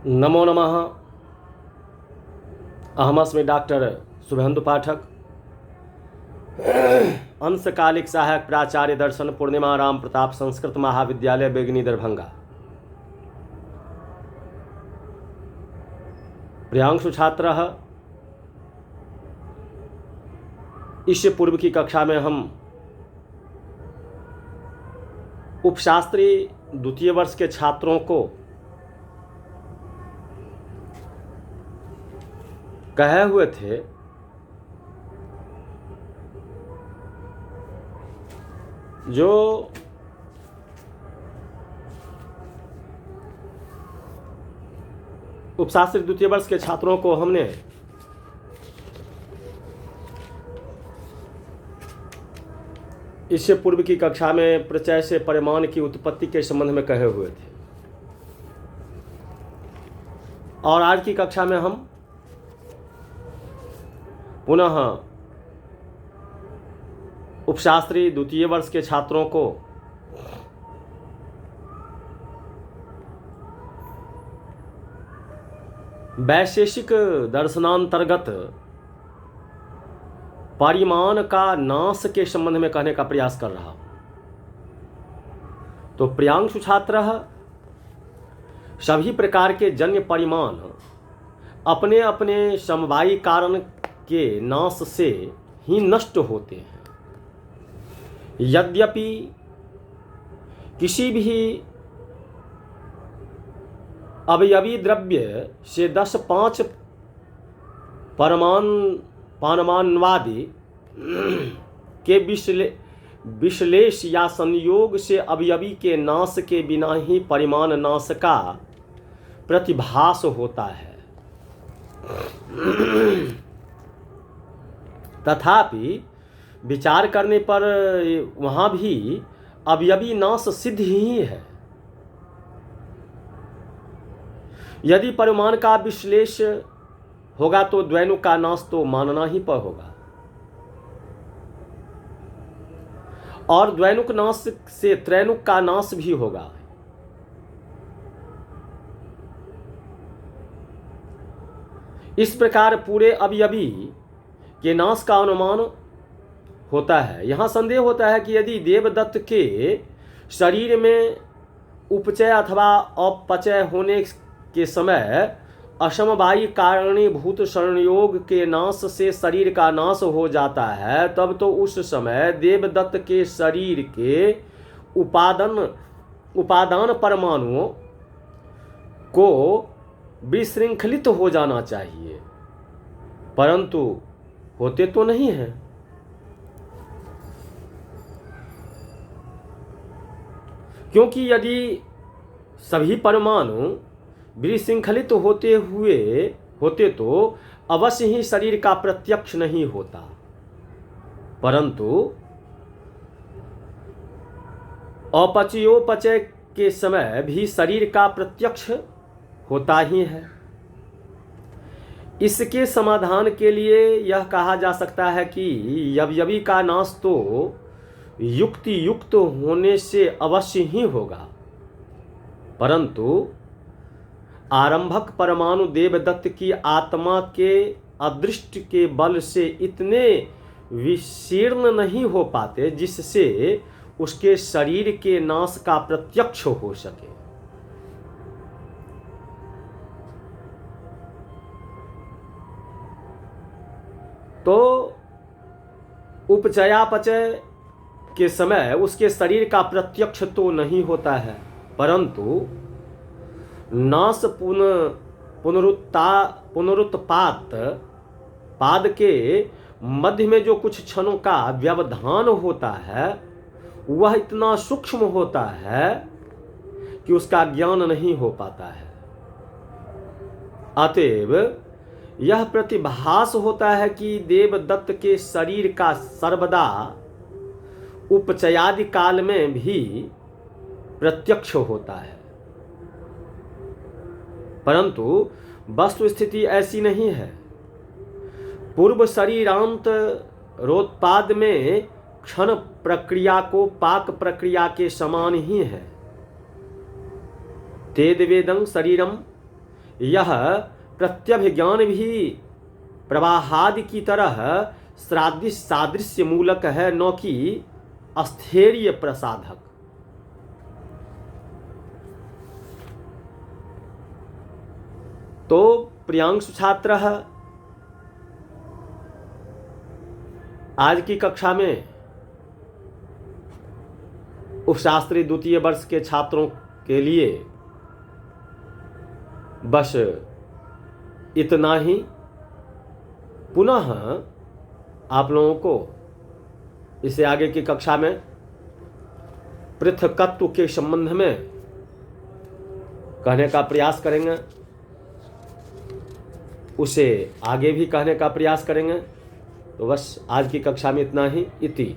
नमो नमः। अहमस्मि डॉक्टर शुभेन्दु पाठक, अंशकालिक सहायक प्राचार्य दर्शन पूर्णिमा राम प्रताप संस्कृत महाविद्यालय बेगनी दरभंगा। प्रियांशु छात्रः, इससे पूर्व की कक्षा में हम उपशास्त्री द्वितीय वर्ष के छात्रों को कहे हुए थे जो उपशास्त्री द्वितीय वर्ष के छात्रों को हमने इससे पूर्व की कक्षा में प्रत्यय से परिमाण की उत्पत्ति के संबंध में कहे हुए थे, और आज की कक्षा में हम पुनः उपशास्त्री द्वितीय वर्ष के छात्रों को वैशेषिक दर्शनांतर्गत परिमाण का नाश के संबंध में कहने का प्रयास कर रहा हूं। तो प्रियांशु छात्र, सभी प्रकार के जन्य परिमाण अपने अपने समवायी कारण के नाश से ही नष्ट होते हैं। यद्यपि किसी भी अवयवी द्रव्य से 10-5 पारमाणुवादी के विश्लेष या संयोग से अवयवी के नाश के बिना ही परिमाण नाश का प्रतिभास होता है, तथापि विचार करने पर वहाँ भी अवयवी नाश सिद्ध ही है। यदि परिमाण का विश्लेष होगा तो द्वैनुक का नाश तो मानना ही पर होगा, और द्वैनुक नाश से त्रैनुक का नाश भी होगा। इस प्रकार पूरे अवयवी के नाश का अनुमान होता है। यहाँ संदेह होता है कि यदि देवदत्त के शरीर में उपचय अथवा अपचय होने के समय असमवायी कारणीभूत संयोग के नाश से शरीर का नाश हो जाता है, तब तो उस समय देवदत्त के शरीर के उपादान परमाणुओं को विशृंखलित हो जाना चाहिए, परंतु होते तो नहीं हैं। क्योंकि यदि सभी परमाणु विशृंखलित होते तो अवश्य ही शरीर का प्रत्यक्ष नहीं होता, परंतु अपचयोपचय के समय भी शरीर का प्रत्यक्ष होता ही है। इसके समाधान के लिए यह कहा जा सकता है कि अवयवी का नाश तो युक्ति युक्त होने से अवश्य ही होगा, परंतु आरंभक परमाणु देवदत्त की आत्मा के अदृष्ट के बल से इतने विशीर्ण नहीं हो पाते जिससे उसके शरीर के नाश का प्रत्यक्ष हो सके। तो उपचयापचय के समय उसके शरीर का प्रत्यक्ष तो नहीं होता है, परंतु नाश पुनरुत्पाद के मध्य में जो कुछ क्षणों का व्यवधान होता है वह इतना सूक्ष्म होता है कि उसका ज्ञान नहीं हो पाता है। अतएव यह प्रतिभास होता है कि देवदत्त के शरीर का सर्वदा उपचयादि काल में भी प्रत्यक्ष होता है, परंतु वस्तु स्थिति ऐसी नहीं है। पूर्व शरीरांत रोत्पाद में क्षण प्रक्रिया को पाक प्रक्रिया के समान ही है। तेदवेदं शरीरम यह प्रत्यभिज्ञान भी प्रवाहादि की तरह सादृश्य मूलक है, न कि स्थैर्य प्रसाधक। तो प्रियांशु छात्र, आज की कक्षा में उपशास्त्री द्वितीय वर्ष के छात्रों के लिए बस इतना ही। पुनः आप लोगों को इसे आगे की कक्षा में पृथकत्व के संबंध में कहने का प्रयास करेंगे, उसे आगे भी कहने का प्रयास करेंगे। तो बस आज की कक्षा में इतना ही। इति।